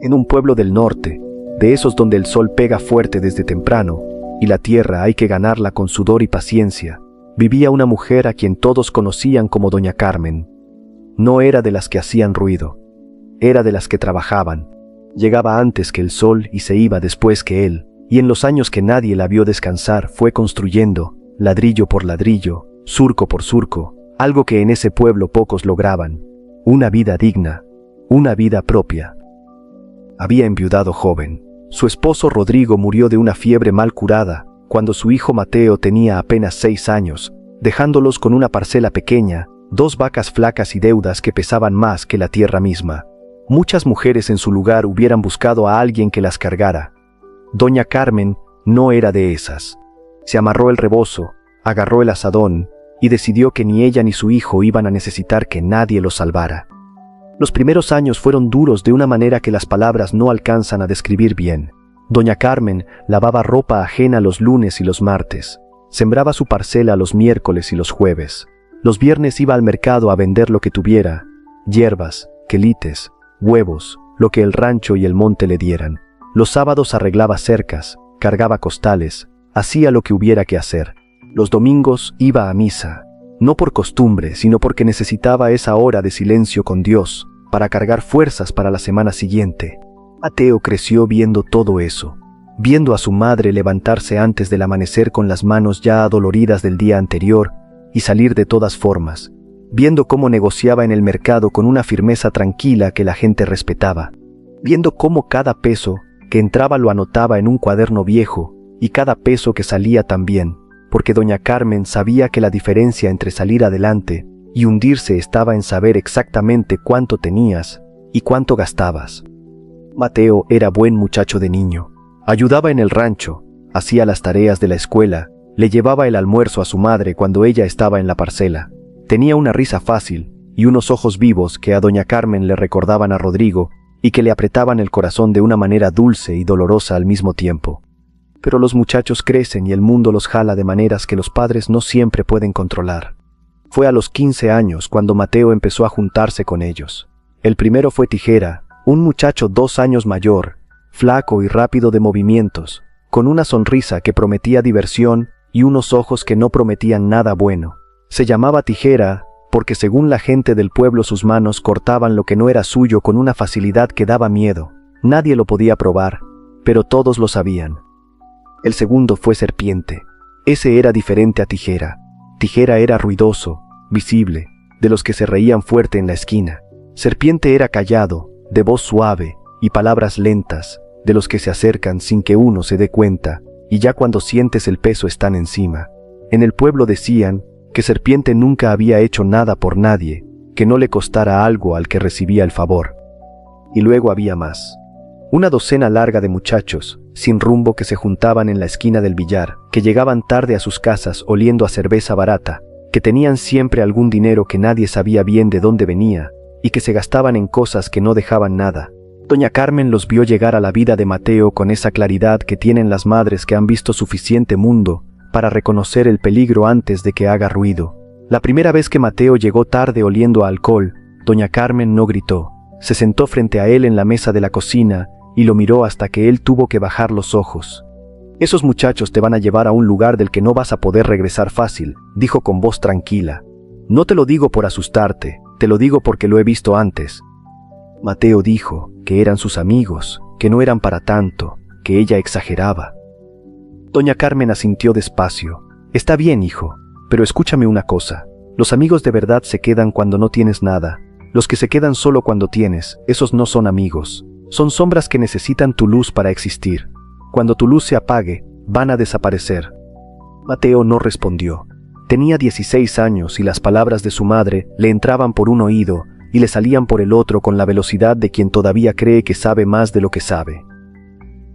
En un pueblo del norte, de esos donde el sol pega fuerte desde temprano, y la tierra hay que ganarla con sudor y paciencia, vivía una mujer a quien todos conocían como Doña Carmen. No era de las que hacían ruido, era de las que trabajaban. Llegaba antes que el sol y se iba después que él, y en los años que nadie la vio descansar fue construyendo, ladrillo por ladrillo, surco por surco, algo que en ese pueblo pocos lograban: una vida digna, una vida propia. Había enviudado joven. Su esposo Rodrigo murió de una fiebre mal curada cuando su hijo Mateo tenía apenas 6 años, dejándolos con una parcela pequeña, 2 vacas flacas y deudas que pesaban más que la tierra misma. Muchas mujeres en su lugar hubieran buscado a alguien que las cargara. Doña Carmen no era de esas. Se amarró el rebozo, agarró el azadón y decidió que ni ella ni su hijo iban a necesitar que nadie los salvara. Los primeros años fueron duros de una manera que las palabras no alcanzan a describir bien. Doña Carmen lavaba ropa ajena los lunes y los martes. Sembraba su parcela los miércoles y los jueves. Los viernes iba al mercado a vender lo que tuviera: hierbas, quelites, huevos, lo que el rancho y el monte le dieran. Los sábados arreglaba cercas, cargaba costales, hacía lo que hubiera que hacer. Los domingos iba a misa, no por costumbre, sino porque necesitaba esa hora de silencio con Dios para cargar fuerzas para la semana siguiente. Mateo creció viendo todo eso, viendo a su madre levantarse antes del amanecer con las manos ya adoloridas del día anterior y salir de todas formas, viendo cómo negociaba en el mercado con una firmeza tranquila que la gente respetaba, viendo cómo cada peso que entraba lo anotaba en un cuaderno viejo y cada peso que salía también, porque Doña Carmen sabía que la diferencia entre salir adelante y hundirse estaba en saber exactamente cuánto tenías y cuánto gastabas. Mateo era buen muchacho de niño. Ayudaba en el rancho, hacía las tareas de la escuela, le llevaba el almuerzo a su madre cuando ella estaba en la parcela. Tenía una risa fácil y unos ojos vivos que a Doña Carmen le recordaban a Rodrigo y que le apretaban el corazón de una manera dulce y dolorosa al mismo tiempo. Pero los muchachos crecen y el mundo los jala de maneras que los padres no siempre pueden controlar. Fue a los 15 años cuando Mateo empezó a juntarse con ellos. El primero fue Tijera, un muchacho 2 años mayor, flaco y rápido de movimientos, con una sonrisa que prometía diversión y unos ojos que no prometían nada bueno. Se llamaba Tijera porque según la gente del pueblo sus manos cortaban lo que no era suyo con una facilidad que daba miedo. Nadie lo podía probar, pero todos lo sabían. El segundo fue Serpiente. Ese era diferente a Tijera. Tijera era ruidoso, visible, de los que se reían fuerte en la esquina. Serpiente era callado, de voz suave y palabras lentas, de los que se acercan sin que uno se dé cuenta, y ya cuando sientes el peso están encima. En el pueblo decían que Serpiente nunca había hecho nada por nadie, que no le costara algo al que recibía el favor. Y luego había más. Una docena larga de muchachos, sin rumbo, que se juntaban en la esquina del billar, que llegaban tarde a sus casas oliendo a cerveza barata, que tenían siempre algún dinero que nadie sabía bien de dónde venía, y que se gastaban en cosas que no dejaban nada. Doña Carmen los vio llegar a la vida de Mateo con esa claridad que tienen las madres que han visto suficiente mundo para reconocer el peligro antes de que haga ruido. La primera vez que Mateo llegó tarde oliendo a alcohol, Doña Carmen no gritó. Se sentó frente a él en la mesa de la cocina y lo miró hasta que él tuvo que bajar los ojos. «Esos muchachos te van a llevar a un lugar del que no vas a poder regresar fácil», dijo con voz tranquila. «No te lo digo por asustarte, te lo digo porque lo he visto antes». Mateo dijo que eran sus amigos, que no eran para tanto, que ella exageraba. Doña Carmen asintió despacio. «Está bien, hijo, pero escúchame una cosa. Los amigos de verdad se quedan cuando no tienes nada. Los que se quedan solo cuando tienes, esos no son amigos. Son sombras que necesitan tu luz para existir. Cuando tu luz se apague, van a desaparecer». Mateo no respondió. Tenía 16 años y las palabras de su madre le entraban por un oído y le salían por el otro con la velocidad de quien todavía cree que sabe más de lo que sabe.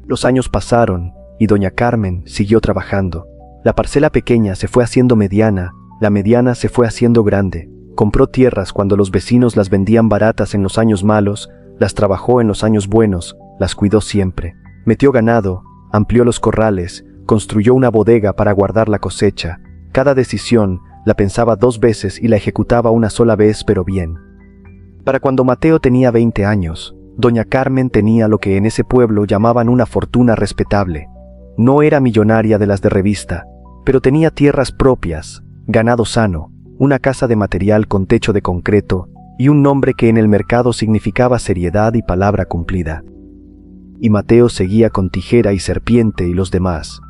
Los años pasaron y Doña Carmen siguió trabajando. La parcela pequeña se fue haciendo mediana, la mediana se fue haciendo grande. Compró tierras cuando los vecinos las vendían baratas en los años malos, las trabajó en los años buenos, las cuidó siempre. Metió ganado, amplió los corrales, construyó una bodega para guardar la cosecha. Cada decisión la pensaba 2 veces y la ejecutaba una sola vez, pero bien. Para cuando Mateo tenía 20 años, Doña Carmen tenía lo que en ese pueblo llamaban una fortuna respetable. No era millonaria de las de revista, pero tenía tierras propias, ganado sano, una casa de material con techo de concreto y un nombre que en el mercado significaba seriedad y palabra cumplida. Y Mateo seguía con Tijera y Serpiente y los demás.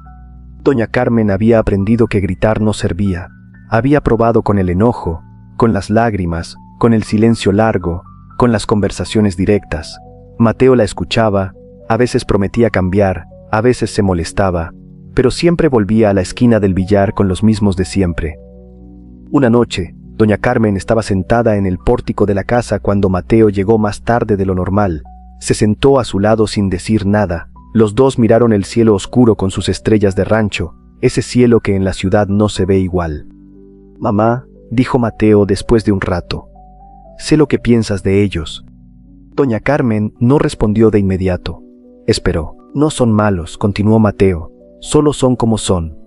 Doña Carmen había aprendido que gritar no servía. Había probado con el enojo, con las lágrimas, con el silencio largo, con las conversaciones directas. Mateo la escuchaba, a veces prometía cambiar, a veces se molestaba, pero siempre volvía a la esquina del billar con los mismos de siempre. Una noche, doña Carmen estaba sentada en el pórtico de la casa cuando Mateo llegó más tarde de lo normal. Se sentó a su lado sin decir nada. Los dos miraron el cielo oscuro con sus estrellas de rancho, ese cielo que en la ciudad no se ve igual. «Mamá», dijo Mateo después de un rato, «sé lo que piensas de ellos». Doña Carmen no respondió de inmediato. Esperó. «No son malos», continuó Mateo, «solo son como son».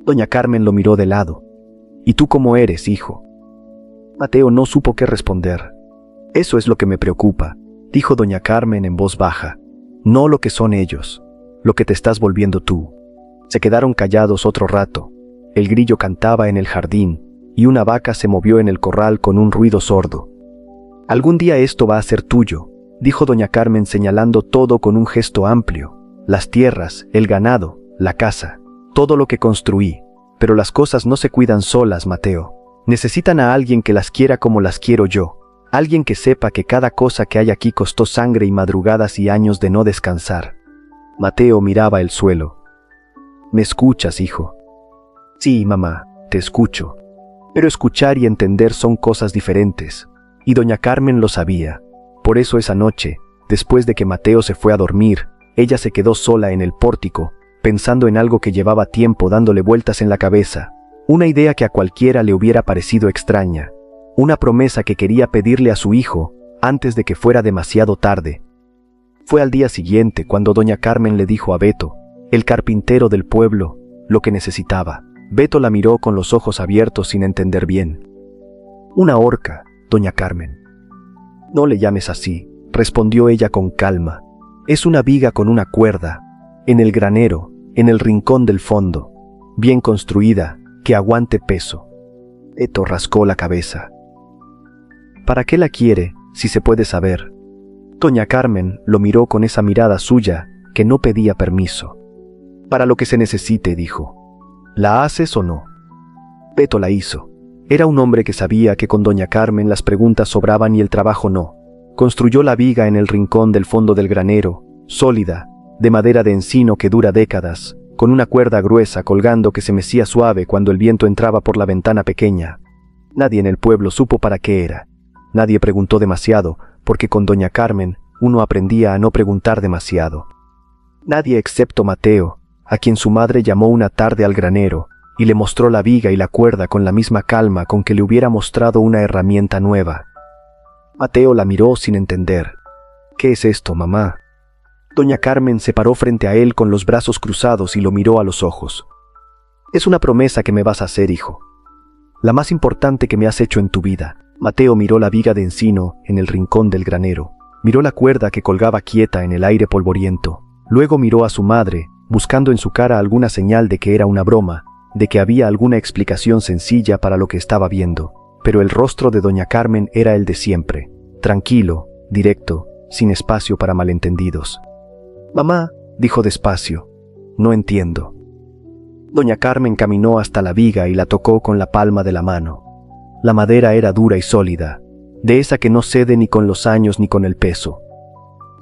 Doña Carmen lo miró de lado. «¿Y tú cómo eres, hijo?». Mateo no supo qué responder. «Eso es lo que me preocupa», dijo doña Carmen en voz baja. «No lo que son ellos, lo que te estás volviendo tú». Se quedaron callados otro rato. El grillo cantaba en el jardín y una vaca se movió en el corral con un ruido sordo. «Algún día esto va a ser tuyo», dijo doña Carmen señalando todo con un gesto amplio. «Las tierras, el ganado, la casa, todo lo que construí. Pero las cosas no se cuidan solas, Mateo. Necesitan a alguien que las quiera como las quiero yo. Alguien que sepa que cada cosa que hay aquí costó sangre y madrugadas y años de no descansar». Mateo miraba el suelo. «¿Me escuchas, hijo?» «Sí, mamá, te escucho. Pero escuchar y entender son cosas diferentes». Y doña Carmen lo sabía. Por eso esa noche, después de que Mateo se fue a dormir, ella se quedó sola en el pórtico, pensando en algo que llevaba tiempo dándole vueltas en la cabeza. Una idea que a cualquiera le hubiera parecido extraña. Una promesa que quería pedirle a su hijo antes de que fuera demasiado tarde. Fue al día siguiente cuando doña Carmen le dijo a Beto, el carpintero del pueblo, lo que necesitaba. Beto la miró con los ojos abiertos sin entender bien. «Una horca, doña Carmen». «No le llames así», respondió ella con calma. «Es una viga con una cuerda, en el granero, en el rincón del fondo, bien construida, que aguante peso». Beto rascó la cabeza. «¿Para qué la quiere, si se puede saber?» Doña Carmen lo miró con esa mirada suya que no pedía permiso. «Para lo que se necesite», dijo. «¿La haces o no?» Beto la hizo. Era un hombre que sabía que con doña Carmen las preguntas sobraban y el trabajo no. Construyó la viga en el rincón del fondo del granero, sólida, de madera de encino que dura décadas, con una cuerda gruesa colgando que se mecía suave cuando el viento entraba por la ventana pequeña. Nadie en el pueblo supo para qué era. Nadie preguntó demasiado, porque con doña Carmen uno aprendía a no preguntar demasiado. Nadie excepto Mateo, a quien su madre llamó una tarde al granero, y le mostró la viga y la cuerda con la misma calma con que le hubiera mostrado una herramienta nueva. Mateo la miró sin entender. «¿Qué es esto, mamá?» Doña Carmen se paró frente a él con los brazos cruzados y lo miró a los ojos. «Es una promesa que me vas a hacer, hijo. La más importante que me has hecho en tu vida». Mateo miró la viga de encino en el rincón del granero. Miró la cuerda que colgaba quieta en el aire polvoriento. Luego miró a su madre, buscando en su cara alguna señal de que era una broma, de que había alguna explicación sencilla para lo que estaba viendo. Pero el rostro de doña Carmen era el de siempre, tranquilo, directo, sin espacio para malentendidos. «Mamá», dijo despacio, «no entiendo». Doña Carmen caminó hasta la viga y la tocó con la palma de la mano. La madera era dura y sólida, de esa que no cede ni con los años ni con el peso.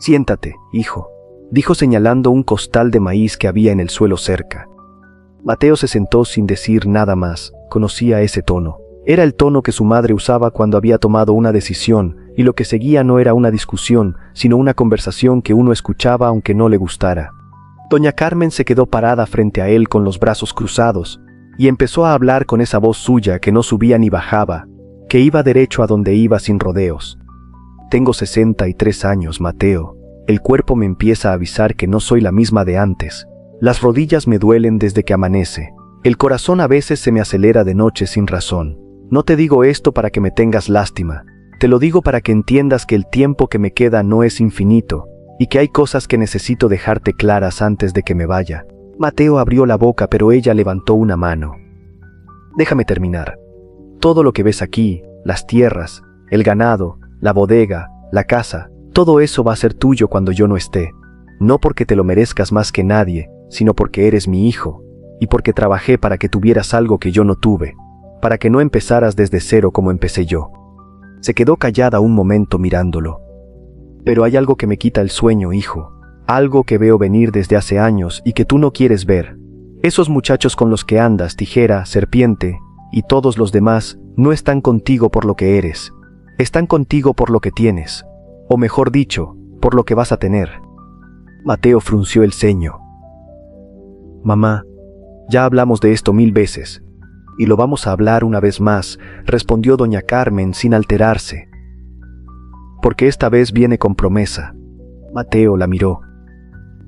«Siéntate, hijo», dijo señalando un costal de maíz que había en el suelo cerca. Mateo se sentó sin decir nada más. Conocía ese tono. Era el tono que su madre usaba cuando había tomado una decisión, y lo que seguía no era una discusión, sino una conversación que uno escuchaba aunque no le gustara. Doña Carmen se quedó parada frente a él con los brazos cruzados, y empezó a hablar con esa voz suya que no subía ni bajaba, que iba derecho a donde iba sin rodeos. «Tengo 63 años, Mateo. El cuerpo me empieza a avisar que no soy la misma de antes. Las rodillas me duelen desde que amanece. El corazón a veces se me acelera de noche sin razón. No te digo esto para que me tengas lástima. Te lo digo para que entiendas que el tiempo que me queda no es infinito y que hay cosas que necesito dejarte claras antes de que me vaya. Mateo abrió la boca, pero ella levantó una mano. Déjame terminar. Todo lo que ves aquí, las tierras, el ganado, la bodega, la casa, todo eso va a ser tuyo cuando yo no esté. No porque te lo merezcas más que nadie, sino porque eres mi hijo, y porque trabajé para que tuvieras algo que yo no tuve, para que no empezaras desde cero como empecé yo. Se quedó callada un momento mirándolo. Pero hay algo que me quita el sueño, hijo, algo que veo venir desde hace años y que tú no quieres ver. Esos muchachos con los que andas, Tijera, Serpiente, y todos los demás, no están contigo por lo que eres. Están contigo por lo que tienes, o mejor dicho, por lo que vas a tener. Mateo frunció el ceño. Mamá, ya hablamos de esto 1000 veces, y lo vamos a hablar una vez más, respondió doña Carmen sin alterarse. Porque esta vez viene con promesa. Mateo la miró.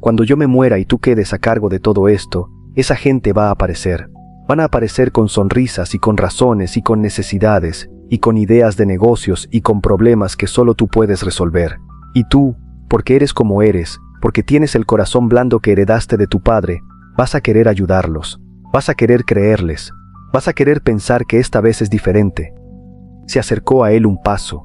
Cuando yo me muera y tú quedes a cargo de todo esto, esa gente va a aparecer. Van a aparecer con sonrisas y con razones y con necesidades y con ideas de negocios y con problemas que solo tú puedes resolver. Y tú, porque eres como eres, porque tienes el corazón blando que heredaste de tu padre, vas a querer ayudarlos, vas a querer creerles, vas a querer pensar que esta vez es diferente. Se acercó a él un paso.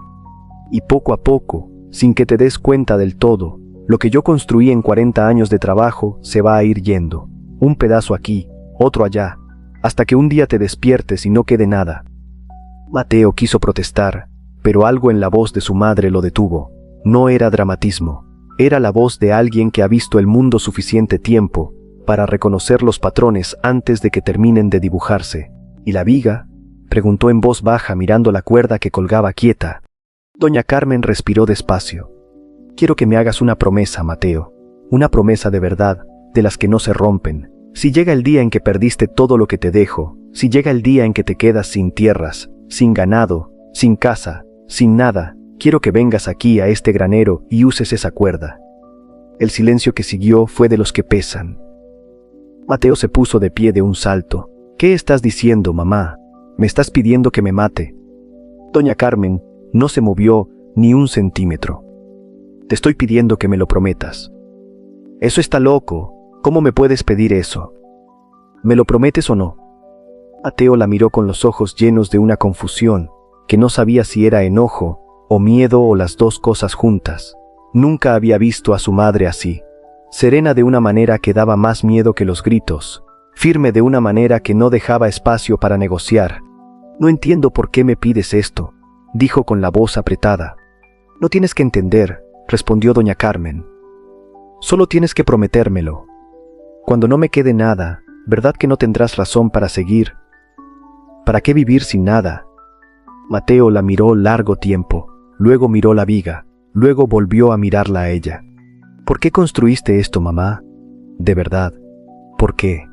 Y poco a poco, sin que te des cuenta del todo, lo que yo construí en 40 años de trabajo se va a ir yendo. Un pedazo aquí, otro allá, hasta que un día te despiertes y no quede nada. Mateo quiso protestar, pero algo en la voz de su madre lo detuvo. No era dramatismo, era la voz de alguien que ha visto el mundo suficiente tiempo para reconocer los patrones antes de que terminen de dibujarse. ¿Y la viga?, preguntó en voz baja mirando la cuerda que colgaba quieta. Doña Carmen respiró despacio. Quiero que me hagas una promesa, Mateo, una promesa de verdad, de las que no se rompen. Si llega el día en que perdiste todo lo que te dejo, si llega el día en que te quedas sin tierras, sin ganado, sin casa, sin nada, quiero que vengas aquí a este granero y uses esa cuerda. El silencio que siguió fue de los que pesan. Mateo se puso de pie de un salto. ¿Qué estás diciendo, mamá? ¿Me estás pidiendo que me mate? Doña Carmen no se movió ni un centímetro. Te estoy pidiendo que me lo prometas. Eso está loco. ¿Cómo me puedes pedir eso? ¿Me lo prometes o no? Mateo la miró con los ojos llenos de una confusión, que no sabía si era enojo o miedo o las dos cosas juntas. Nunca había visto a su madre así, serena de una manera que daba más miedo que los gritos, firme de una manera que no dejaba espacio para negociar. No entiendo por qué me pides esto, dijo con la voz apretada. No tienes que entender, respondió doña Carmen. Solo tienes que prometérmelo. Cuando no me quede nada, ¿verdad que no tendrás razón para seguir? ¿Para qué vivir sin nada? Mateo la miró largo tiempo, luego miró la viga, luego volvió a mirarla a ella. ¿Por qué construiste esto, mamá? De verdad, ¿por qué?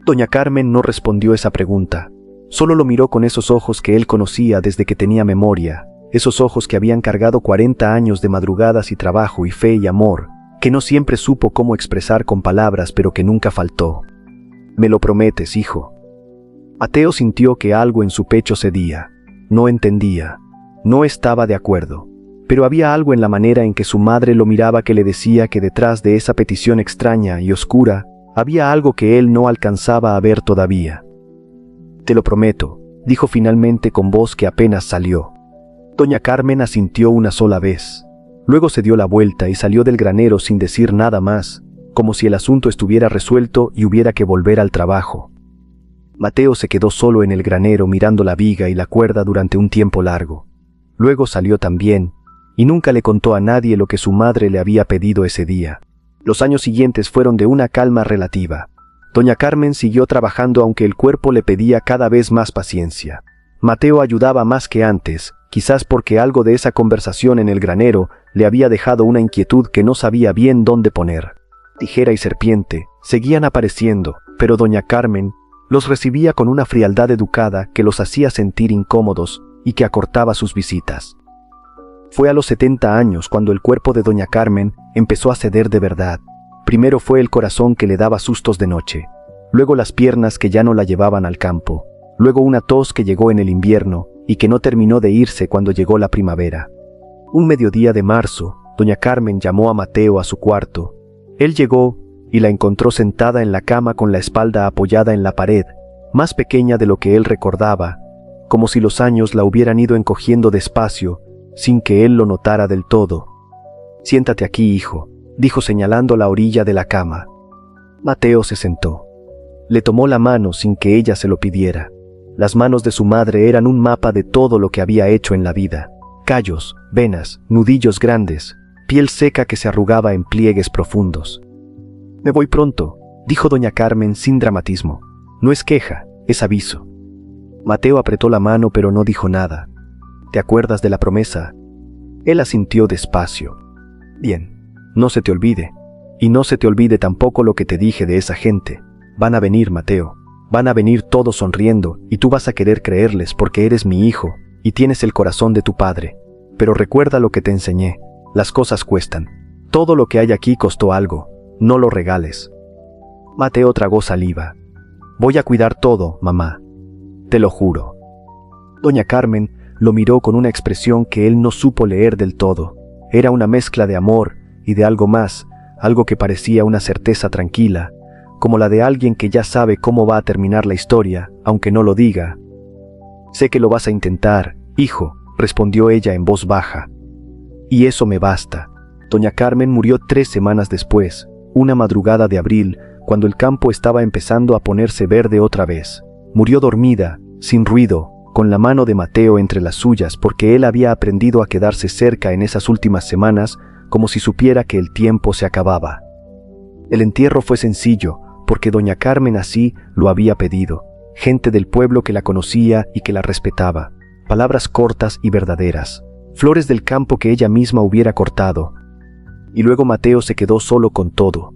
Doña Carmen no respondió esa pregunta, solo lo miró con esos ojos que él conocía desde que tenía memoria, esos ojos que habían cargado 40 años de madrugadas y trabajo y fe y amor, que no siempre supo cómo expresar con palabras, pero que nunca faltó. Me lo prometes, hijo. Mateo sintió que algo en su pecho cedía. No entendía, no estaba de acuerdo, pero había algo en la manera en que su madre lo miraba que le decía que detrás de esa petición extraña y oscura había algo que él no alcanzaba a ver todavía. Te lo prometo, dijo finalmente con voz que apenas salió. Doña Carmen asintió una sola vez. Luego se dio la vuelta y salió del granero sin decir nada más, como si el asunto estuviera resuelto y hubiera que volver al trabajo. Mateo se quedó solo en el granero mirando la viga y la cuerda durante un tiempo largo. Luego salió también, y nunca le contó a nadie lo que su madre le había pedido ese día. Los años siguientes fueron de una calma relativa. Doña Carmen siguió trabajando aunque el cuerpo le pedía cada vez más paciencia. Mateo ayudaba más que antes, quizás porque algo de esa conversación en el granero le había dejado una inquietud que no sabía bien dónde poner. Tijera y Serpiente seguían apareciendo, pero doña Carmen los recibía con una frialdad educada que los hacía sentir incómodos y que acortaba sus visitas. Fue a los 70 años cuando el cuerpo de doña Carmen empezó a ceder de verdad. Primero fue el corazón que le daba sustos de noche, luego las piernas que ya no la llevaban al campo, luego una tos que llegó en el invierno y que no terminó de irse cuando llegó la primavera. Un mediodía de marzo, doña Carmen llamó a Mateo a su cuarto. Él llegó y la encontró sentada en la cama con la espalda apoyada en la pared, más pequeña de lo que él recordaba, como si los años la hubieran ido encogiendo despacio, sin que él lo notara del todo. «Siéntate aquí, hijo», dijo señalando la orilla de la cama. Mateo se sentó. Le tomó la mano sin que ella se lo pidiera. Las manos de su madre eran un mapa de todo lo que había hecho en la vida. Callos, venas, nudillos grandes, piel seca que se arrugaba en pliegues profundos. «Me voy pronto», dijo doña Carmen sin dramatismo. «No es queja, es aviso». Mateo apretó la mano pero no dijo nada. «¿Te acuerdas de la promesa?». Él asintió despacio. «Bien, no se te olvide. Y no se te olvide tampoco lo que te dije de esa gente. Van a venir, Mateo. Van a venir todos sonriendo y tú vas a querer creerles porque eres mi hijo y tienes el corazón de tu padre. Pero recuerda lo que te enseñé. Las cosas cuestan. Todo lo que hay aquí costó algo. No lo regales». Mateo tragó saliva. «Voy a cuidar todo, mamá. Te lo juro». Doña Carmen lo miró con una expresión que él no supo leer del todo. Era una mezcla de amor y de algo más, algo que parecía una certeza tranquila, como la de alguien que ya sabe cómo va a terminar la historia, aunque no lo diga. «Sé que lo vas a intentar, hijo», respondió ella en voz baja. «Y eso me basta». Doña Carmen murió 3 semanas después, una madrugada de abril, cuando el campo estaba empezando a ponerse verde otra vez. Murió dormida, sin ruido, con la mano de Mateo entre las suyas porque él había aprendido a quedarse cerca en esas últimas semanas como si supiera que el tiempo se acababa. El entierro fue sencillo porque doña Carmen así lo había pedido. Gente del pueblo que la conocía y que la respetaba. Palabras cortas y verdaderas. Flores del campo que ella misma hubiera cortado. Y luego Mateo se quedó solo con todo.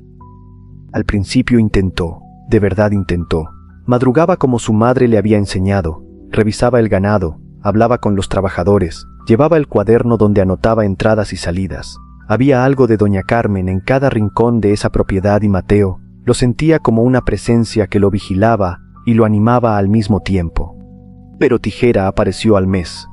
Al principio intentó, de verdad intentó. Madrugaba como su madre le había enseñado. Revisaba el ganado, hablaba con los trabajadores, llevaba el cuaderno donde anotaba entradas y salidas. Había algo de doña Carmen en cada rincón de esa propiedad y Mateo lo sentía como una presencia que lo vigilaba y lo animaba al mismo tiempo. Pero Tijera apareció al mes.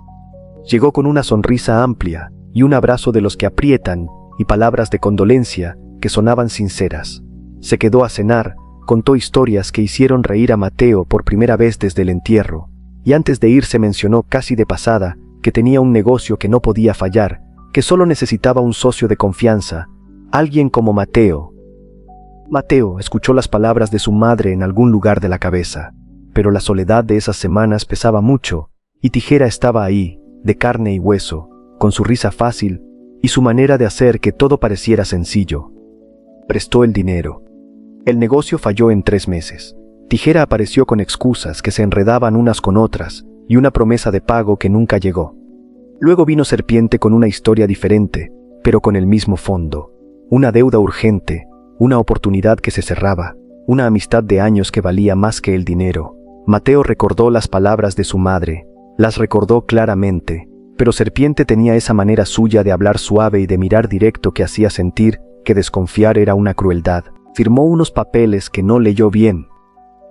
Llegó con una sonrisa amplia y un abrazo de los que aprietan y palabras de condolencia que sonaban sinceras. Se quedó a cenar, contó historias que hicieron reír a Mateo por primera vez desde el entierro, y antes de irse mencionó casi de pasada que tenía un negocio que no podía fallar, que solo necesitaba un socio de confianza, alguien como Mateo. Mateo escuchó las palabras de su madre en algún lugar de la cabeza, pero la soledad de esas semanas pesaba mucho, y Tijera estaba ahí, de carne y hueso, con su risa fácil y su manera de hacer que todo pareciera sencillo. Prestó el dinero. El negocio falló en 3 meses. Tijera apareció con excusas que se enredaban unas con otras y una promesa de pago que nunca llegó. Luego vino Serpiente con una historia diferente, pero con el mismo fondo. Una deuda urgente, una oportunidad que se cerraba, una amistad de años que valía más que el dinero. Mateo recordó las palabras de su madre, las recordó claramente, pero Serpiente tenía esa manera suya de hablar suave y de mirar directo que hacía sentir que desconfiar era una crueldad. Firmó unos papeles que no leyó bien.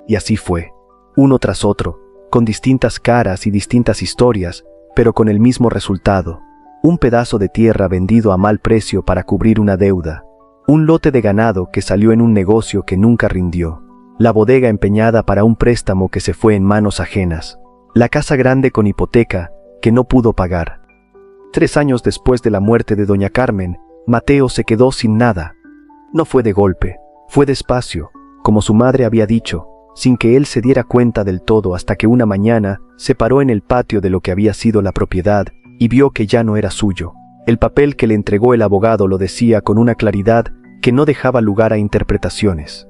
Y así fue, uno tras otro, con distintas caras y distintas historias, pero con el mismo resultado. Un pedazo de tierra vendido a mal precio para cubrir una deuda. Un lote de ganado que salió en un negocio que nunca rindió. La bodega empeñada para un préstamo que se fue en manos ajenas. La casa grande con hipoteca que no pudo pagar. 3 años después de la muerte de doña Carmen, Mateo se quedó sin nada. No fue de golpe, fue despacio, como su madre había dicho, sin que él se diera cuenta del todo hasta que una mañana se paró en el patio de lo que había sido la propiedad y vio que ya no era suyo. El papel que le entregó el abogado lo decía con una claridad que no dejaba lugar a interpretaciones.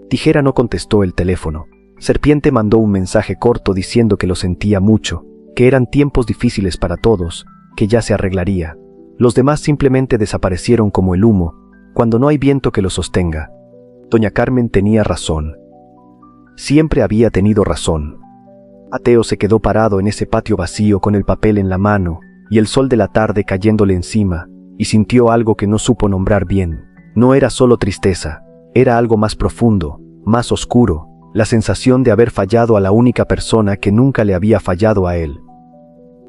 Tijera no contestó el teléfono. Serpiente mandó un mensaje corto diciendo que lo sentía mucho, que eran tiempos difíciles para todos, que ya se arreglaría. Los demás simplemente desaparecieron como el humo, cuando no hay viento que lo sostenga. Doña Carmen tenía razón. Siempre había tenido razón. Mateo se quedó parado en ese patio vacío con el papel en la mano y el sol de la tarde cayéndole encima, y sintió algo que no supo nombrar bien. No era solo tristeza, era algo más profundo, más oscuro, la sensación de haber fallado a la única persona que nunca le había fallado a él.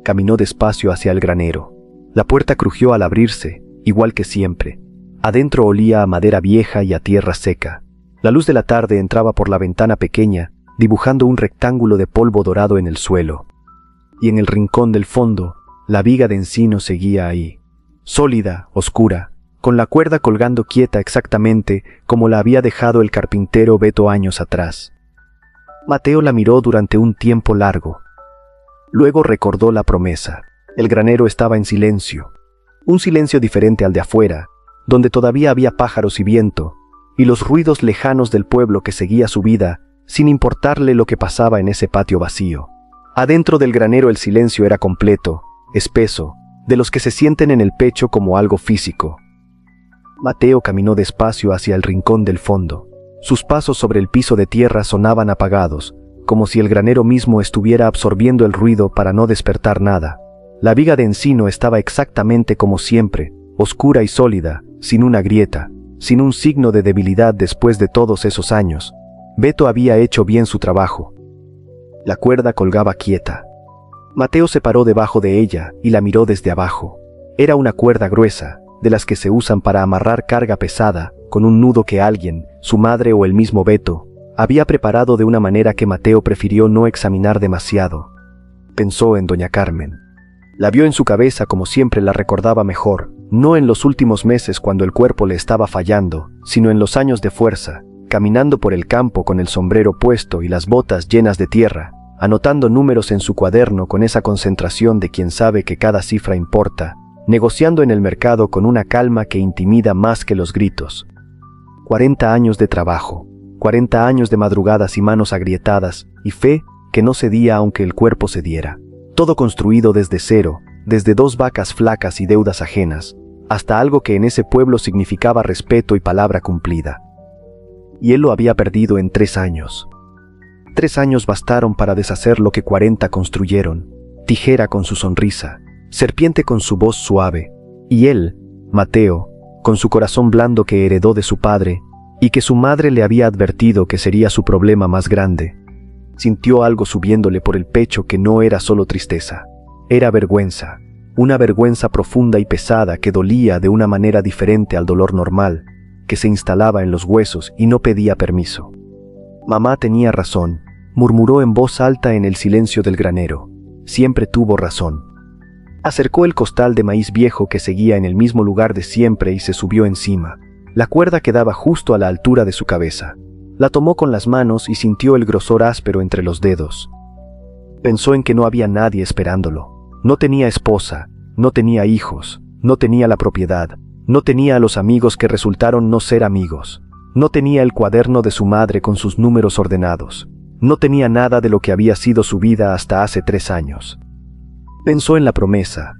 Caminó despacio hacia el granero. La puerta crujió al abrirse, igual que siempre. Adentro olía a madera vieja y a tierra seca. La luz de la tarde entraba por la ventana pequeña, dibujando un rectángulo de polvo dorado en el suelo. Y en el rincón del fondo, la viga de encino seguía ahí, sólida, oscura, con la cuerda colgando quieta exactamente como la había dejado el carpintero Beto años atrás. Mateo la miró durante un tiempo largo. Luego recordó la promesa. El granero estaba en silencio. Un silencio diferente al de afuera, donde todavía había pájaros y viento, y los ruidos lejanos del pueblo que seguía su vida, sin importarle lo que pasaba en ese patio vacío. Adentro del granero el silencio era completo, espeso, de los que se sienten en el pecho como algo físico. Mateo caminó despacio hacia el rincón del fondo. Sus pasos sobre el piso de tierra sonaban apagados, como si el granero mismo estuviera absorbiendo el ruido para no despertar nada. La viga de encino estaba exactamente como siempre, oscura y sólida, sin una grieta, sin un signo de debilidad después de todos esos años. Beto había hecho bien su trabajo. La cuerda colgaba quieta. Mateo se paró debajo de ella y la miró desde abajo. Era una cuerda gruesa, de las que se usan para amarrar carga pesada, con un nudo que alguien, su madre o el mismo Beto, había preparado de una manera que Mateo prefirió no examinar demasiado. Pensó en doña Carmen. La vio en su cabeza como siempre la recordaba mejor, no en los últimos meses cuando el cuerpo le estaba fallando, sino en los años de fuerza, caminando por el campo con el sombrero puesto y las botas llenas de tierra, anotando números en su cuaderno con esa concentración de quien sabe que cada cifra importa, negociando en el mercado con una calma que intimida más que los gritos. 40 años de trabajo, 40 años de madrugadas y manos agrietadas, y fe que no cedía aunque el cuerpo cediera. Todo construido desde cero, desde 2 vacas flacas y deudas ajenas, hasta algo que en ese pueblo significaba respeto y palabra cumplida. Y él lo había perdido en 3 años. 3 años bastaron para deshacer lo que 40 construyeron. Tijera con su sonrisa, serpiente con su voz suave, y él, Mateo, con su corazón blando que heredó de su padre, y que su madre le había advertido que sería su problema más grande. Sintió algo subiéndole por el pecho que no era solo tristeza, era vergüenza, una vergüenza profunda y pesada que dolía de una manera diferente al dolor normal, que se instalaba en los huesos y no pedía permiso. Mamá tenía razón, murmuró en voz alta en el silencio del granero. Siempre tuvo razón. Acercó el costal de maíz viejo que seguía en el mismo lugar de siempre y se subió encima. La cuerda quedaba justo a la altura de su cabeza. La tomó con las manos y sintió el grosor áspero entre los dedos. Pensó en que no había nadie esperándolo. No tenía esposa, no tenía hijos, no tenía la propiedad, no tenía a los amigos que resultaron no ser amigos. No tenía el cuaderno de su madre con sus números ordenados. No tenía nada de lo que había sido su vida hasta hace 3 años. Pensó en la promesa.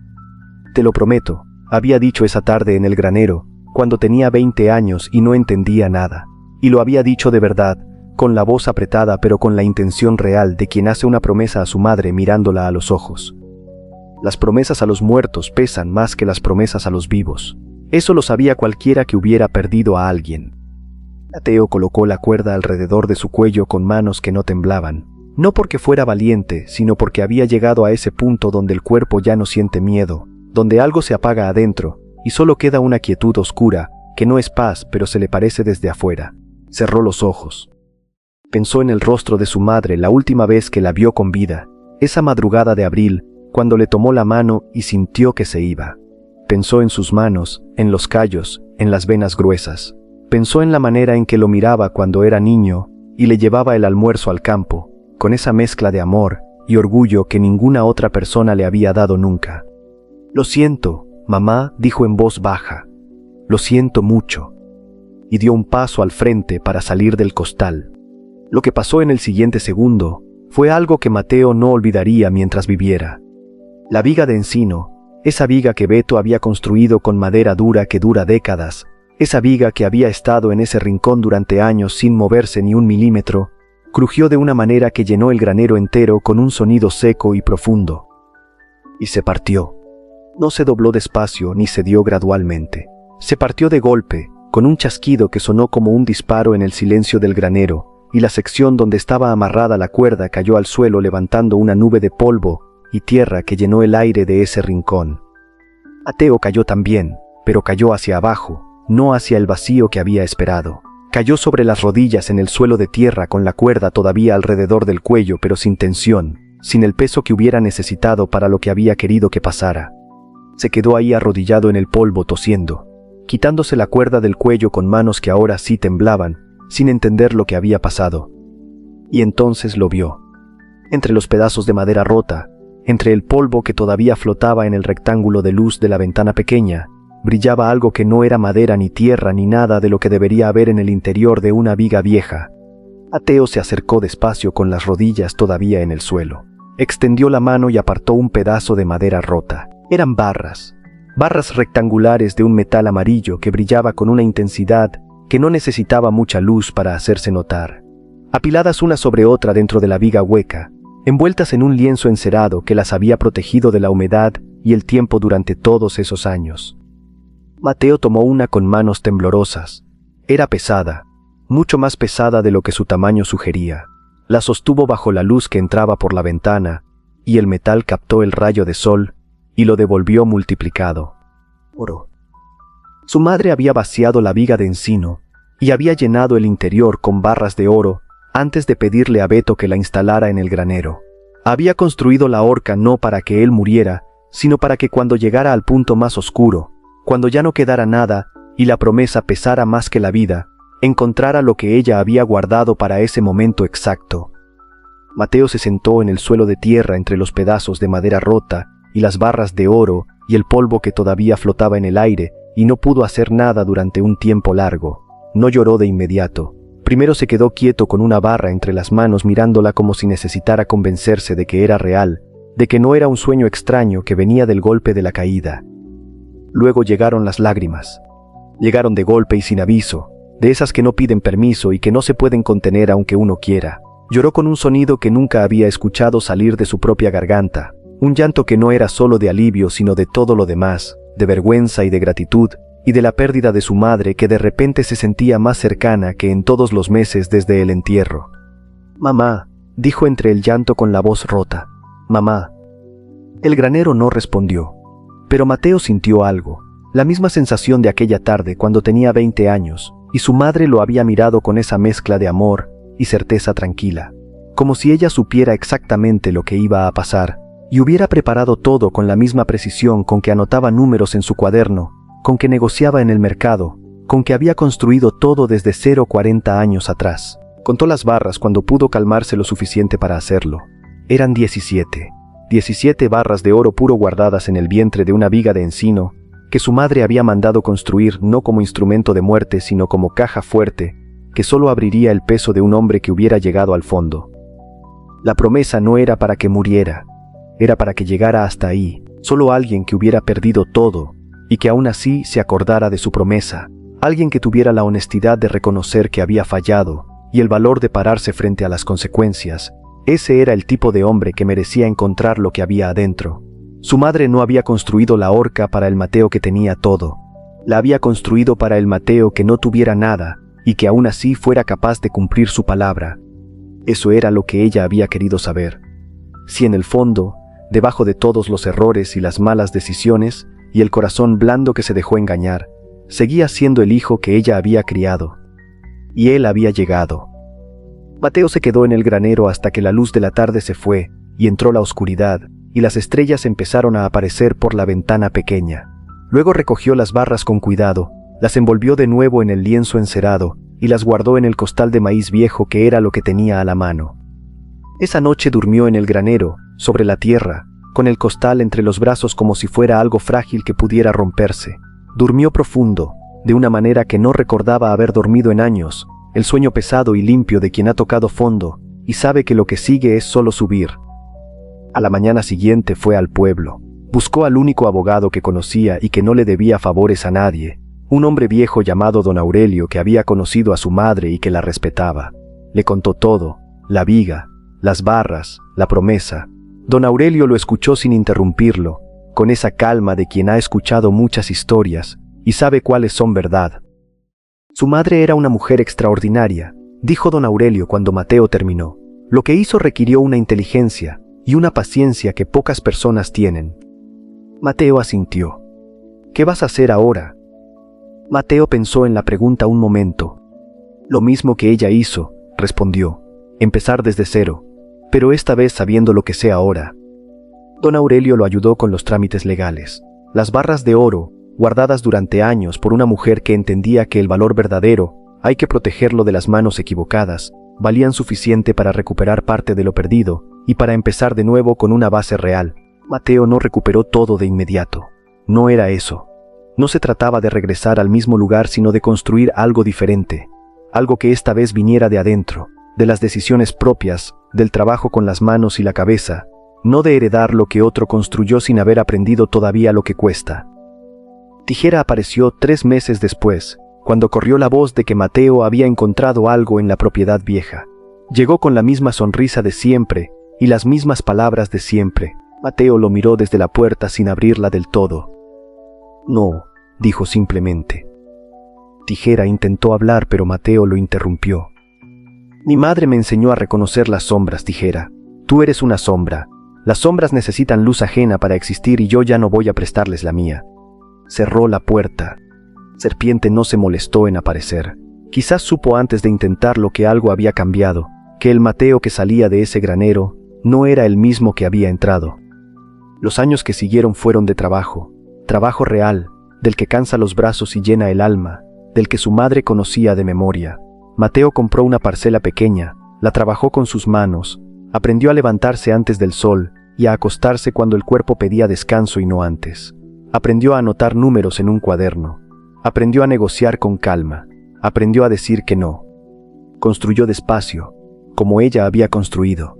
Te lo prometo, había dicho esa tarde en el granero, cuando tenía 20 años y no entendía nada. Y lo había dicho de verdad, con la voz apretada pero con la intención real de quien hace una promesa a su madre mirándola a los ojos. Las promesas a los muertos pesan más que las promesas a los vivos. Eso lo sabía cualquiera que hubiera perdido a alguien. Mateo colocó la cuerda alrededor de su cuello con manos que no temblaban, no porque fuera valiente, sino porque había llegado a ese punto donde el cuerpo ya no siente miedo, donde algo se apaga adentro, y solo queda una quietud oscura, que no es paz pero se le parece desde afuera. Cerró los ojos. Pensó en el rostro de su madre la última vez que la vio con vida, esa madrugada de abril, cuando le tomó la mano y sintió que se iba. Pensó en sus manos, en los callos, en las venas gruesas. Pensó en la manera en que lo miraba cuando era niño y le llevaba el almuerzo al campo, con esa mezcla de amor y orgullo que ninguna otra persona le había dado nunca. Lo siento, mamá, dijo en voz baja. Lo siento mucho. Y dio un paso al frente para salir del costal. Lo que pasó en el siguiente segundo fue algo que Mateo no olvidaría mientras viviera. La viga de encino, esa viga que Beto había construido con madera dura que dura décadas, esa viga que había estado en ese rincón durante años sin moverse ni un milímetro, crujió de una manera que llenó el granero entero con un sonido seco y profundo. Y se partió. No se dobló despacio ni se dio gradualmente. Se partió de golpe, con un chasquido que sonó como un disparo en el silencio del granero, y la sección donde estaba amarrada la cuerda cayó al suelo levantando una nube de polvo y tierra que llenó el aire de ese rincón. Mateo cayó también, pero cayó hacia abajo, no hacia el vacío que había esperado. Cayó sobre las rodillas en el suelo de tierra con la cuerda todavía alrededor del cuello, pero sin tensión, sin el peso que hubiera necesitado para lo que había querido que pasara. Se quedó ahí arrodillado en el polvo tosiendo, quitándose la cuerda del cuello con manos que ahora sí temblaban, sin entender lo que había pasado. Y entonces lo vio. Entre los pedazos de madera rota, entre el polvo que todavía flotaba en el rectángulo de luz de la ventana pequeña, brillaba algo que no era madera ni tierra ni nada de lo que debería haber en el interior de una viga vieja. Mateo se acercó despacio con las rodillas todavía en el suelo. Extendió la mano y apartó un pedazo de madera rota. Eran barras rectangulares de un metal amarillo que brillaba con una intensidad que no necesitaba mucha luz para hacerse notar. Apiladas una sobre otra dentro de la viga hueca, envueltas en un lienzo encerado que las había protegido de la humedad y el tiempo durante todos esos años. Mateo tomó una con manos temblorosas. Era pesada, mucho más pesada de lo que su tamaño sugería. La sostuvo bajo la luz que entraba por la ventana, y el metal captó el rayo de sol y lo devolvió multiplicado. Oro. Su madre había vaciado la viga de encino y había llenado el interior con barras de oro antes de pedirle a Beto que la instalara en el granero. Había construido la horca no para que él muriera, sino para que cuando llegara al punto más oscuro, cuando ya no quedara nada y la promesa pesara más que la vida, encontrara lo que ella había guardado para ese momento exacto. Mateo se sentó en el suelo de tierra entre los pedazos de madera rota y las barras de oro y el polvo que todavía flotaba en el aire, y no pudo hacer nada durante un tiempo largo. No lloró de inmediato. Primero se quedó quieto con una barra entre las manos mirándola como si necesitara convencerse de que era real, de que no era un sueño extraño que venía del golpe de la caída. Luego llegaron las lágrimas. Llegaron de golpe y sin aviso, de esas que no piden permiso y que no se pueden contener aunque uno quiera. Lloró con un sonido que nunca había escuchado salir de su propia garganta, un llanto que no era solo de alivio sino de todo lo demás, de vergüenza y de gratitud, y de la pérdida de su madre que de repente se sentía más cercana que en todos los meses desde el entierro. «Mamá», dijo entre el llanto con la voz rota. «Mamá». El granero no respondió, pero Mateo sintió algo, la misma sensación de aquella tarde cuando tenía 20 años, y su madre lo había mirado con esa mezcla de amor y certeza tranquila, como si ella supiera exactamente lo que iba a pasar, y hubiera preparado todo con la misma precisión con que anotaba números en su cuaderno, con que negociaba en el mercado, con que había construido todo desde 40 años atrás. Contó las barras cuando pudo calmarse lo suficiente para hacerlo. Eran 17 barras de oro puro guardadas en el vientre de una viga de encino, que su madre había mandado construir no como instrumento de muerte sino como caja fuerte, que solo abriría el peso de un hombre que hubiera llegado al fondo. La promesa no era para que muriera, era para que llegara hasta ahí, solo alguien que hubiera perdido todo, y que aún así se acordara de su promesa, alguien que tuviera la honestidad de reconocer que había fallado, y el valor de pararse frente a las consecuencias. Ese era el tipo de hombre que merecía encontrar lo que había adentro. Su madre no había construido la horca para el Mateo que tenía todo, la había construido para el Mateo que no tuviera nada, y que aún así fuera capaz de cumplir su palabra. Eso era lo que ella había querido saber. Si en el fondo, debajo de todos los errores y las malas decisiones, y el corazón blando que se dejó engañar, seguía siendo el hijo que ella había criado. Y él había llegado. Mateo se quedó en el granero hasta que la luz de la tarde se fue, y entró la oscuridad, y las estrellas empezaron a aparecer por la ventana pequeña. Luego recogió las barras con cuidado, las envolvió de nuevo en el lienzo encerado, y las guardó en el costal de maíz viejo que era lo que tenía a la mano. Esa noche durmió en el granero, sobre la tierra, con el costal entre los brazos como si fuera algo frágil que pudiera romperse. Durmió profundo, de una manera que no recordaba haber dormido en años, el sueño pesado y limpio de quien ha tocado fondo, y sabe que lo que sigue es solo subir. A la mañana siguiente fue al pueblo. Buscó al único abogado que conocía y que no le debía favores a nadie, un hombre viejo llamado don Aurelio que había conocido a su madre y que la respetaba. Le contó todo, la viga, las barras, la promesa. Don Aurelio lo escuchó sin interrumpirlo, con esa calma de quien ha escuchado muchas historias y sabe cuáles son verdad. Su madre era una mujer extraordinaria, dijo don Aurelio cuando Mateo terminó. Lo que hizo requirió una inteligencia y una paciencia que pocas personas tienen. Mateo asintió. ¿Qué vas a hacer ahora? Mateo pensó en la pregunta un momento. Lo mismo que ella hizo, respondió. Empezar desde cero, pero esta vez sabiendo lo que sé ahora. Don Aurelio lo ayudó con los trámites legales. Las barras de oro, guardadas durante años por una mujer que entendía que el valor verdadero hay que protegerlo de las manos equivocadas, valían suficiente para recuperar parte de lo perdido y para empezar de nuevo con una base real. Mateo no recuperó todo de inmediato. No era eso. No se trataba de regresar al mismo lugar, sino de construir algo diferente, algo que esta vez viniera de adentro, de las decisiones propias, del trabajo con las manos y la cabeza, no de heredar lo que otro construyó sin haber aprendido todavía lo que cuesta. Tijera apareció 3 meses después, cuando corrió la voz de que Mateo había encontrado algo en la propiedad vieja. Llegó con la misma sonrisa de siempre y las mismas palabras de siempre. Mateo lo miró desde la puerta sin abrirla del todo. No, dijo simplemente. Tijera intentó hablar, pero Mateo lo interrumpió. Mi madre me enseñó a reconocer las sombras, Tijera. Tú eres una sombra. Las sombras necesitan luz ajena para existir y yo ya no voy a prestarles la mía. Cerró la puerta. Serpiente no se molestó en aparecer. Quizás supo antes de intentarlo que algo había cambiado, que el Mateo que salía de ese granero no era el mismo que había entrado. Los años que siguieron fueron de trabajo real, del que cansa los brazos y llena el alma, del que su madre conocía de memoria. Mateo compró una parcela pequeña, la trabajó con sus manos, aprendió a levantarse antes del sol y a acostarse cuando el cuerpo pedía descanso y no antes. Aprendió a anotar números en un cuaderno, aprendió a negociar con calma, aprendió a decir que no. Construyó despacio, como ella había construido,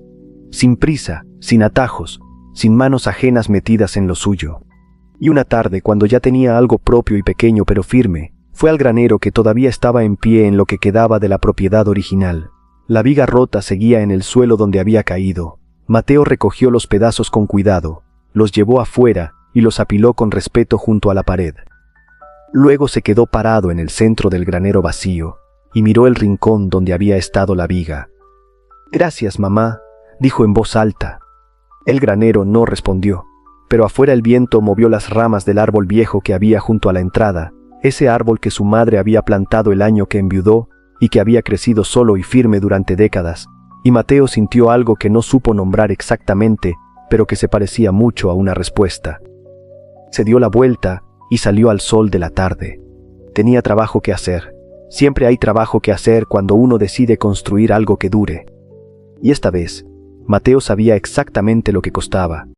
sin prisa, sin atajos, sin manos ajenas metidas en lo suyo. Y una tarde, cuando ya tenía algo propio y pequeño pero firme, fue al granero que todavía estaba en pie en lo que quedaba de la propiedad original. La viga rota seguía en el suelo donde había caído. Mateo recogió los pedazos con cuidado, los llevó afuera y los apiló con respeto junto a la pared. Luego se quedó parado en el centro del granero vacío y miró el rincón donde había estado la viga. «Gracias, mamá», dijo en voz alta. El granero no respondió, pero afuera el viento movió las ramas del árbol viejo que había junto a la entrada, ese árbol que su madre había plantado el año que enviudó y que había crecido solo y firme durante décadas, y Mateo sintió algo que no supo nombrar exactamente, pero que se parecía mucho a una respuesta. Se dio la vuelta y salió al sol de la tarde. Tenía trabajo que hacer. Siempre hay trabajo que hacer cuando uno decide construir algo que dure. Y esta vez, Mateo sabía exactamente lo que costaba.